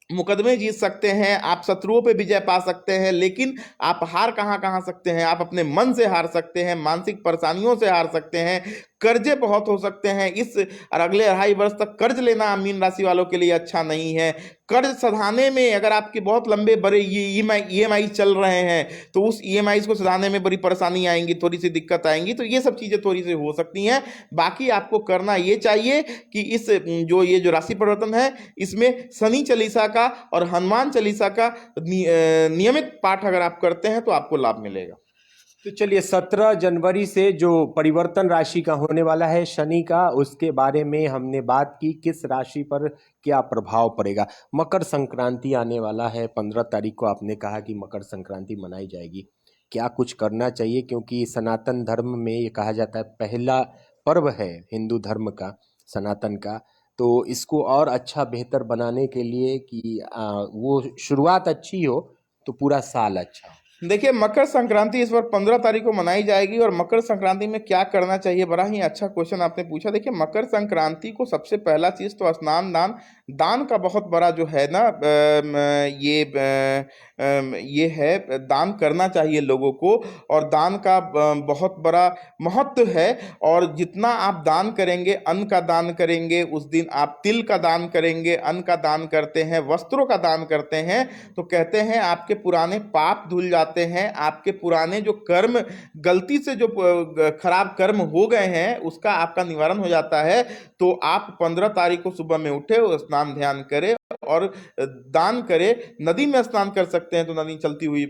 मुकदमे जीत सकते हैं, आप शत्रुओं पे विजय पा सकते हैं। लेकिन आप हार कहाँ कहाँ सकते हैं, आप अपने मन से हार सकते हैं, मानसिक परेशानियों से हार सकते हैं, कर्जे बहुत हो सकते हैं। इस और अगले 2.5 वर्ष तक कर्ज लेना मीन राशि वालों के लिए अच्छा नहीं है। कर्ज सधाने में अगर आपके बहुत लंबे बड़े ईएमआई चल रहे हैं, तो उस ईएमआई को सधाने में बड़ी परेशानी आएंगी, थोड़ी सी दिक्कत आएंगी। तो ये सब चीज़ें थोड़ी सी हो सकती हैं। बाकी आपको करना ये चाहिए कि इस ये जो राशि परिवर्तन है, इसमें शनि चालीसा का और हनुमान चालीसा का नियमित पाठ अगर आप करते हैं तो आपको लाभ मिलेगा। तो चलिए, 17 जनवरी से जो परिवर्तन राशि का होने वाला है शनि का, उसके बारे में हमने बात की, किस राशि पर क्या प्रभाव पड़ेगा। मकर संक्रांति आने वाला है, 15 तारीख को आपने कहा कि मकर संक्रांति मनाई जाएगी। क्या कुछ करना चाहिए, क्योंकि सनातन धर्म में ये कहा जाता है पहला पर्व है हिंदू धर्म का, सनातन का। तो इसको और अच्छा बेहतर बनाने के लिए कि वो शुरुआत अच्छी हो तो पूरा साल अच्छा हो। देखिए मकर संक्रांति इस बार 15 तारीख को मनाई जाएगी। और मकर संक्रांति में क्या करना चाहिए, बड़ा ही अच्छा क्वेश्चन आपने पूछा। देखिए मकर संक्रांति को सबसे पहला चीज तो स्नान दान, दान का बहुत बड़ा जो है ना ये है, दान करना चाहिए लोगों को। और दान का बहुत बड़ा महत्व है। और जितना आप दान करेंगे, अन्न का दान करेंगे, उस दिन आप तिल का दान करेंगे, अन्न का दान करते हैं, वस्त्रों का दान करते हैं, तो कहते हैं आपके पुराने पाप धुल जाते हैं, आपके पुराने जो कर्म, गलती से जो खराब कर्म हो गए हैं, उसका आपका निवारण हो जाता है। तो आप 15 तारीख को सुबह में उठे, स्नान ध्यान करें और दान करे। नदी में स्नान कर सकते हैं तो नदी चलती हुई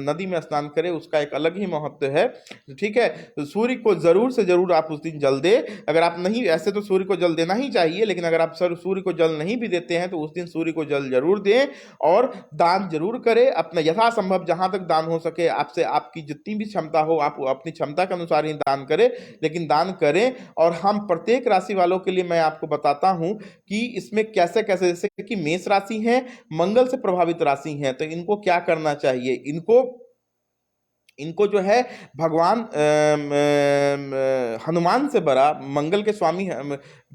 नदी में स्नान करे, उसका एक अलग ही महत्व है। ठीक है, तो सूर्य को जरूर से जरूर आप उस दिन जल दे। अगर आप नहीं, ऐसे तो सूर्य को जल देना ही चाहिए, लेकिन अगर आप सूर्य को जल नहीं भी देते हैं तो उस दिन सूर्य को जल जरूर दें और दान जरूर करें। अपना यथासंभव जहां तक दान हो सके आपसे, आपकी जितनी भी क्षमता हो आप अपनी क्षमता के अनुसार ही दान करें, लेकिन दान करें। और हम प्रत्येक राशि वालों के लिए मैं आपको बताता हूं कि इसमें कैसे कैसे, जैसे कि मेष राशि है, मंगल से प्रभावित राशि है, तो इनको क्या करना चाहिए। इनको इनको जो है भगवान हनुमान से बड़ा, मंगल के स्वामी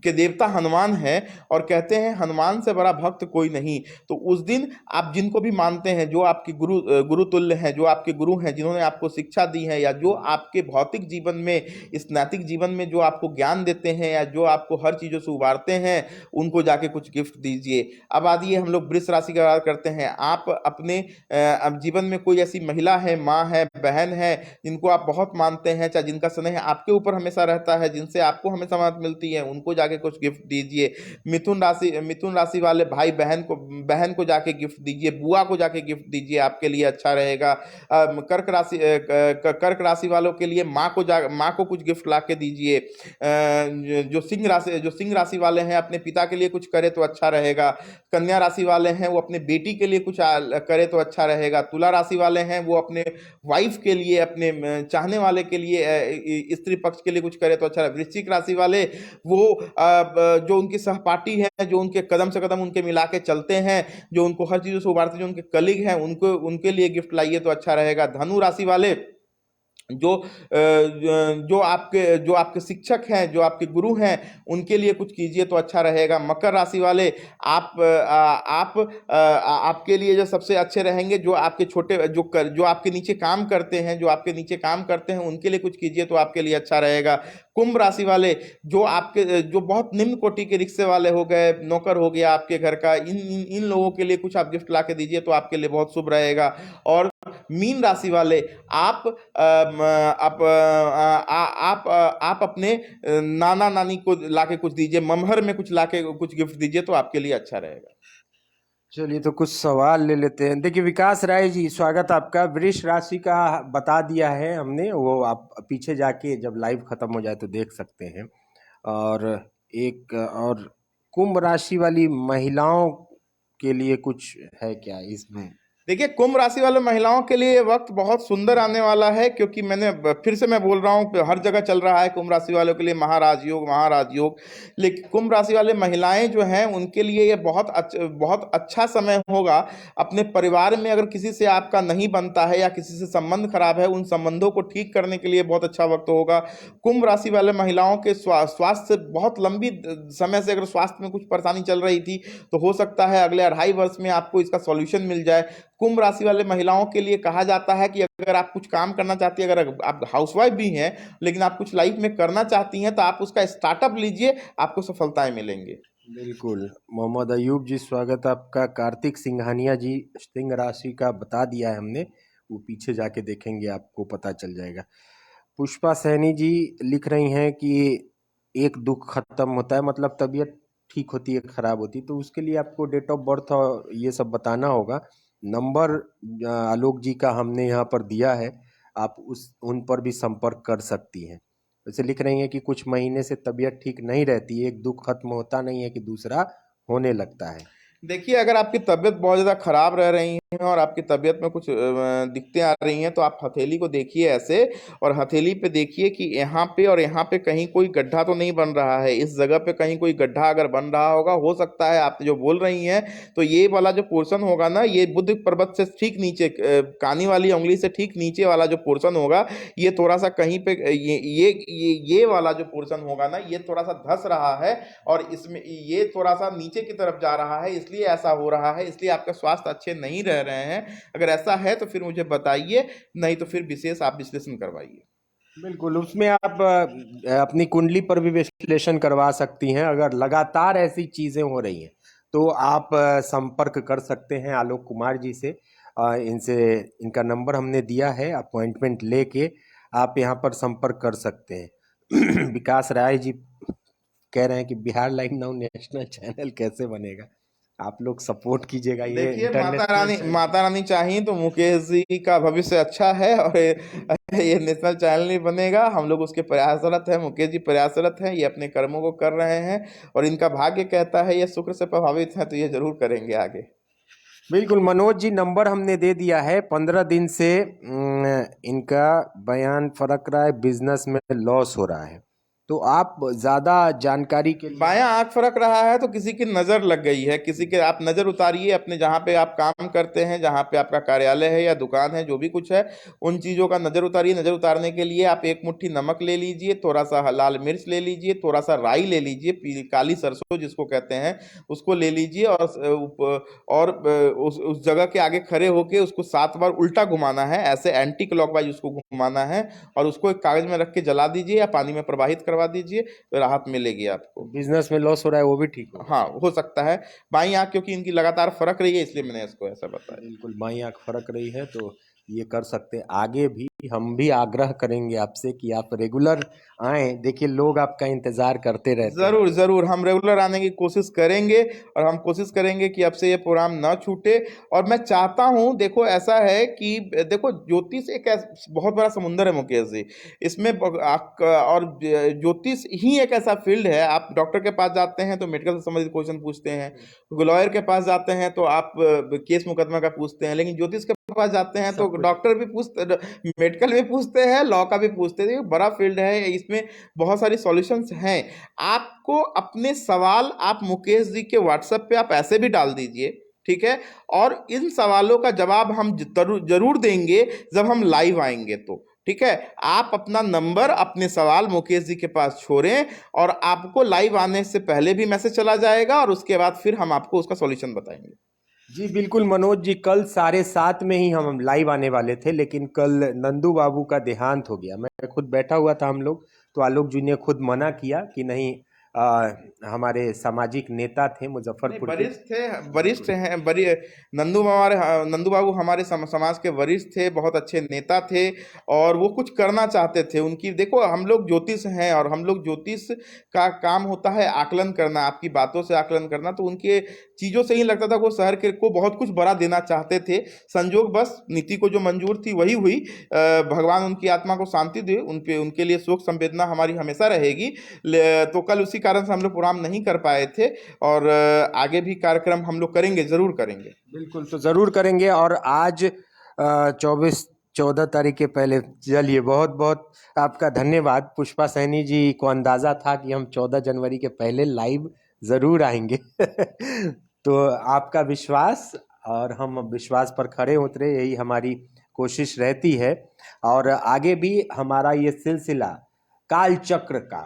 के देवता हनुमान है, और कहते हैं हनुमान से बड़ा भक्त कोई नहीं। तो उस दिन आप जिनको भी मानते हैं, जो आपके गुरु तुल्य हैं, जो आपके गुरु हैं, जिन्होंने आपको शिक्षा दी है, या जो आपके भौतिक जीवन में, इस नैतिक जीवन में जो आपको ज्ञान देते हैं, या जो आपको हर चीज़ों से उबारते हैं, उनको जाके कुछ गिफ्ट दीजिए। अब आइए हम लोग वृष राशि की बात करते हैं। आप अपने अब जीवन में कोई ऐसी महिला है, माँ है, बहन है, जिनको आप बहुत मानते हैं, चाहे जिनका स्नेह आपके ऊपर हमेशा रहता है, जिनसे आपको हमेशा मदद मिलती है, उनको जाके कुछ गिफ्ट दीजिए। मिथुन राशि वाले भाई बहन को जाके गिफ्ट दीजिए, बुआ को जाके गिफ्ट दीजिए, आपके लिए अच्छा रहेगा। कर्क राशि वालों के लिए माँ को कुछ गिफ्ट ला के दीजिए। जो सिंह राशि वाले हैं, अपने पिता के लिए कुछ करे तो अच्छा रहेगा। कन्या राशि वाले हैं, वो अपने बेटी के लिए कुछ करे तो अच्छा रहेगा। तुला राशि वाले हैं, वो अपने वाइफ के लिए, अपने चाहने वाले के लिए, स्त्री पक्ष के लिए कुछ करे तो अच्छा रहेगा। वृश्चिक राशि वाले, वो जो उनके सहपाठी हैं, जो उनके कदम से कदम उनके मिला के चलते हैं, जो उनको हर चीजों से उबारते हैं, जो उनके कलीग हैं, उनके लिए गिफ्ट लाइए तो अच्छा रहेगा। धनु राशि वाले, जो जो आपके शिक्षक हैं, जो आपके गुरु हैं, उनके लिए कुछ कीजिए तो अच्छा रहेगा। मकर राशि वाले, आपके लिए जो सबसे अच्छे रहेंगे, जो आपके जो आपके नीचे काम करते हैं, उनके लिए कुछ कीजिए तो आपके लिए अच्छा रहेगा। कुंभ राशि वाले, जो बहुत निम्न कोटि के रिक्शे वाले हो गए, नौकर हो गया आपके घर का, इन लोगों के लिए कुछ आप गिफ्ट ला के दीजिए तो आपके लिए बहुत शुभ रहेगा। और मीन राशि वाले, आप अपने नाना नानी को लाके कुछ दीजिए, ममहर में कुछ लाके कुछ गिफ्ट दीजिए तो आपके लिए अच्छा रहेगा। चलिए, तो कुछ सवाल ले लेते हैं। देखिए, विकास राय जी, स्वागत आपका। वृष राशि का बता दिया है हमने, वो आप पीछे जाके जब लाइव खत्म हो जाए तो देख सकते हैं। और एक और कुंभ राशि वाली महिलाओं के लिए कुछ है क्या इसमें? देखिए, कुंभ राशि वाले महिलाओं के लिए ये वक्त बहुत सुंदर आने वाला है, क्योंकि फिर से मैं बोल रहा हूँ, हर जगह चल रहा है कुंभ राशि वालों के लिए महाराज योग। लेकिन कुंभ राशि वाले महिलाएं जो हैं, उनके लिए ये बहुत अच्छा समय होगा। अपने परिवार में अगर किसी से आपका नहीं बनता है, या किसी से संबंध खराब है, उन संबंधों को ठीक करने के लिए बहुत अच्छा वक्त होगा। कुंभ राशि वाले महिलाओं के स्वास्थ्य, बहुत लंबी समय से अगर स्वास्थ्य में कुछ परेशानी चल रही थी, तो हो सकता है अगले 2.5 वर्ष में आपको इसका सॉल्यूशन मिल जाए। कुंभ राशि वाले महिलाओं के लिए कहा जाता है कि अगर आप कुछ काम करना चाहती है, अगर आप हाउसवाइफ भी हैं, लेकिन आप कुछ लाइफ में करना चाहती हैं, तो आप उसका स्टार्टअप लीजिए, आपको सफलताएं मिलेंगे। बिल्कुल। मोहम्मद अयूब जी, स्वागत आपका। कार्तिक सिंघानिया जी, सिंह राशि का बता दिया है हमने, वो पीछे जाके देखेंगे आपको पता चल जाएगा। पुष्पा सैनी जी लिख रही हैं कि एक दुख खत्म होता है, मतलब तबीयत ठीक होती है, खराब होती है, तो उसके लिए आपको डेट ऑफ बर्थ और ये सब बताना होगा। नंबर आलोक जी का हमने यहाँ पर दिया है, आप उन पर भी संपर्क कर सकती हैं। वैसे लिख रही हैं कि कुछ महीने से तबीयत ठीक नहीं रहती है, एक दुख खत्म होता नहीं है कि दूसरा होने लगता है। देखिए, अगर आपकी तबीयत बहुत ज़्यादा खराब रह रही है और आपकी तबीयत में कुछ दिक्कतें आ रही हैं, तो आप हथेली को देखिए ऐसे, और हथेली पे देखिए कि यहाँ पे और यहाँ पे कहीं कोई गड्ढा तो नहीं बन रहा है। इस जगह पे कहीं कोई गड्ढा अगर बन रहा होगा, हो सकता है आप जो बोल रही हैं, तो ये वाला जो पोर्शन होगा ना, ये बुध पर्वत से ठीक नीचे, कानी वाली उंगली से ठीक नीचे वाला जो पोर्शन होगा, ये थोड़ा सा कहीं पे, ये वाला जो पोर्शन होगा ना, ये थोड़ा सा धस रहा है, और इसमें ये थोड़ा सा नीचे की तरफ जा रहा है, इसलिए ऐसा हो रहा है, इसलिए आपका स्वास्थ्य अच्छे नहीं रह रहे हैं। अगर ऐसा है तो फिर मुझे बताइए, नहीं तो फिर विशेष आप विश्लेषण करवाइए। बिल्कुल, उसमें आप अपनी कुंडली पर भी विश्लेषण करवा सकती हैं। अगर लगातार ऐसी चीजें हो रही हैं तो आप संपर्क कर सकते हैं आलोक कुमार जी से। इनका नंबर हमने दिया है, अपॉइंटमेंट लेके आप यहाँ पर संपर्क कर सकते हैं। विकास राय जी कह रहे हैं कि Bihar live now national channel कैसे बनेगा? आप लोग सपोर्ट कीजिएगा, ये देखिए इंटरनेशनल माता रानी चाहिए तो मुकेश जी का भविष्य अच्छा है, और ये नेशनल चैनल नहीं बनेगा। हम लोग उसके प्रयासरत हैं, मुकेश जी प्रयासरत हैं, ये अपने कर्मों को कर रहे हैं और इनका भाग्य कहता है ये शुक्र से प्रभावित है तो ये जरूर करेंगे आगे। बिल्कुल। मनोज जी, नंबर हमने दे दिया है। 15 दिन से इनका बयान फर्क रहा है, बिजनेस में लॉस हो रहा है, तो आप ज्यादा जानकारी के लिए। बायां आंख फरक रहा है तो किसी की नजर लग गई है, किसी के आप नजर उतारिए अपने, जहां पे आप काम करते हैं, जहां पे आपका कार्यालय है या दुकान है, जो भी कुछ है उन चीजों का नजर उतारिए। नजर उतारने के लिए आप एक मुट्ठी नमक ले लीजिए, थोड़ा सा लाल मिर्च ले लीजिए, थोड़ा सा राई ले लीजिए, काली सरसों जिसको कहते हैं उसको ले लीजिए, और उस जगह के आगे खड़े होके उसको 7 बार उल्टा घुमाना है, ऐसे एंटी क्लॉकवाइज उसको घुमाना है, और उसको एक कागज में रख के जला दीजिए या पानी में प्रवाहित करवा दीजिए, राहत मिलेगी आपको। बिजनेस में लॉस हो रहा है वो भी ठीक होगा। हाँ हो सकता है। बाई आंख क्योंकि इनकी लगातार फरक रही है इसलिए मैंने इसको ऐसा बताया। बिल्कुल, बाई आंख फरक रही है तो ये कर सकते हैं। आगे भी हम भी आग्रह करेंगे आपसे कि आप रेगुलर आए। देखिए, लोग आपका इंतजार करते रहते हैं। जरूर जरूर हम रेगुलर आने की कोशिश करेंगे, और हम कोशिश करेंगे कि अब से ये प्रोग्राम ना छूटे। और मैं चाहता हूं, देखो ऐसा है कि देखो ज्योतिष एक बहुत बड़ा समुंदर है मुकेश जी, इसमें और ज्योतिष ही एक ऐसा फील्ड है। आप डॉक्टर के पास जाते हैं तो मेडिकल से संबंधित क्वेश्चन पूछते हैं, लॉयर के पास जाते हैं तो आप केस मुकदमा का पूछते हैं, लेकिन ज्योतिष के पास जाते हैं तो सब कुछ। डॉक्टर भी पूछते, मेडिकल भी पूछते हैं, लॉ का भी पूछते हैं। ये बड़ा फील्ड है, इसमें बहुत सारी सॉल्यूशंस हैं। आपको अपने सवाल आप मुकेश जी के व्हाट्सएप पे आप ऐसे भी डाल दीजिए, ठीक है, और इन सवालों का जवाब हम जरूर देंगे जब हम लाइव आएंगे तो, ठीक है। आप अपना नंबर, अपने सवाल मुकेश जी के पास छोड़ें, और आपको लाइव आने से पहले भी मैसेज चला जाएगा, और उसके बाद फिर हम आपको उसका सॉल्यूशन बताएंगे। जी बिल्कुल मनोज जी, कल 7:30 में ही हम लाइव आने वाले थे, लेकिन कल नंदू बाबू का देहांत हो गया। मैं खुद बैठा हुआ था, हम लोग तो आलोक जी ने खुद मना किया कि नहीं, हमारे सामाजिक नेता थे मुजफ्फरपुर के। वरिष्ठ हैं नंदू बाबू हमारे समाज के वरिष्ठ थे, बहुत अच्छे नेता थे, और वो कुछ करना चाहते थे। उनकी देखो, हम लोग ज्योतिष हैं और हम लोग ज्योतिष का काम होता है आकलन करना, आपकी बातों से आकलन करना, तो उनके चीजों से ही लगता था वो शहर के को बहुत कुछ बड़ा देना चाहते थे। संजोग बस नीति को जो मंजूर थी वही हुई। भगवान उनकी आत्मा को शांति दे, उनके लिए शोक संवेदना हमारी हमेशा रहेगी। तो कल उसी कारण से हम लोग प्रोग्राम नहीं कर पाए थे, और आगे भी कार्यक्रम हम लोग करेंगे, जरूर करेंगे। बिल्कुल, तो जरूर करेंगे। और आज 14 तारीख के पहले, चलिए बहुत बहुत आपका धन्यवाद। पुष्पा सैनी जी को अंदाजा था कि हम 14 जनवरी के पहले लाइव जरूर आएंगे तो आपका विश्वास, और हम विश्वास पर खड़े उतरे, यही हमारी कोशिश रहती है। और आगे भी हमारा ये सिलसिला काल चक्र का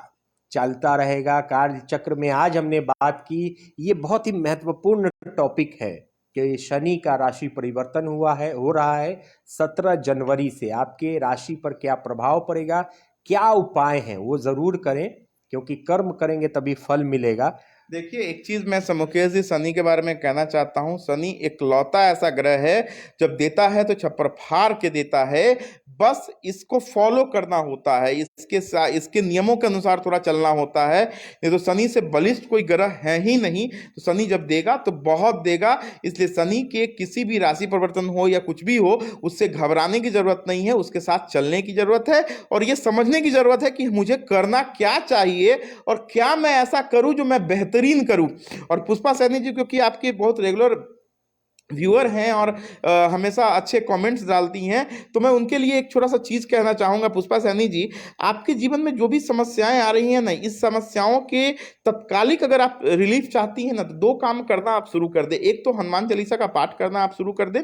चलता रहेगा। काल चक्र में आज हमने बात की, ये बहुत ही महत्वपूर्ण टॉपिक है कि शनि का राशि परिवर्तन हो रहा है 17 जनवरी से। आपके राशि पर क्या प्रभाव पड़ेगा, क्या उपाय हैं, वो जरूर करें, क्योंकि कर्म करेंगे तभी फल मिलेगा। देखिए, एक चीज मैं मुकेश जी शनि के बारे में कहना चाहता हूं। शनि इकलौता ऐसा ग्रह है, जब देता है तो छप्पर फाड़ के देता है, बस इसको फॉलो करना होता है, इसके नियमों के अनुसार थोड़ा चलना होता है। नहीं तो शनि से बलिष्ठ कोई ग्रह है ही नहीं। तो शनि जब देगा तो बहुत देगा, इसलिए शनि के किसी भी राशि परिवर्तन हो या कुछ भी हो, उससे घबराने की जरूरत नहीं है, उसके साथ चलने की जरूरत है, और ये समझने की जरूरत है कि मुझे करना क्या चाहिए और क्या मैं ऐसा करूं जो मैं बेहतरीन करूं। और पुष्पा सैनी जी क्योंकि आपके बहुत रेगुलर व्यूअर हैं और हमेशा अच्छे कमेंट्स डालती हैं, तो मैं उनके लिए एक छोटा सा चीज कहना चाहूंगा। पुष्पा सैनी जी, आपके जीवन में जो भी समस्याएं आ रही हैं ना, इस समस्याओं के तत्कालिक अगर आप रिलीफ चाहती हैं ना, तो 2 काम करना आप शुरू कर दे। एक तो हनुमान चालीसा का पाठ करना आप शुरू कर दे,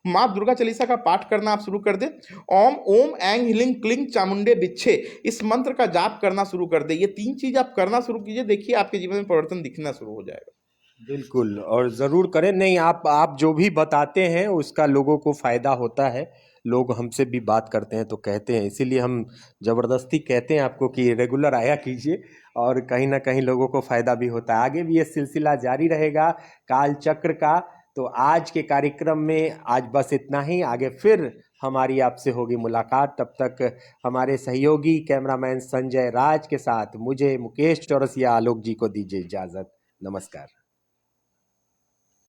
माँ दुर्गा चालीसा का पाठ करना आप शुरू कर दे, ओम ओम ऐंग ह्लीं क्लीं चामुंडे बिच्छे, इस मंत्र का जाप करना शुरू कर दे। ये 3 चीज आप करना शुरू कीजिए, देखिए आपके जीवन में परिवर्तन दिखना शुरू हो जाएगा। बिल्कुल, और ज़रूर करें। नहीं, आप जो भी बताते हैं उसका लोगों को फ़ायदा होता है। लोग हमसे भी बात करते हैं तो कहते हैं, इसीलिए हम ज़बरदस्ती कहते हैं आपको कि रेगुलर आया कीजिए, और कहीं ना कहीं लोगों को फ़ायदा भी होता है। आगे भी ये सिलसिला जारी रहेगा काल चक्र का। तो आज के कार्यक्रम में आज बस इतना ही। आगे फिर हमारी आपसे होगी मुलाकात। तब तक हमारे सहयोगी कैमरामैन संजय राज के साथ मुझे मुकेश चौरसिया, आलोक जी को दीजिए इजाज़त। नमस्कार।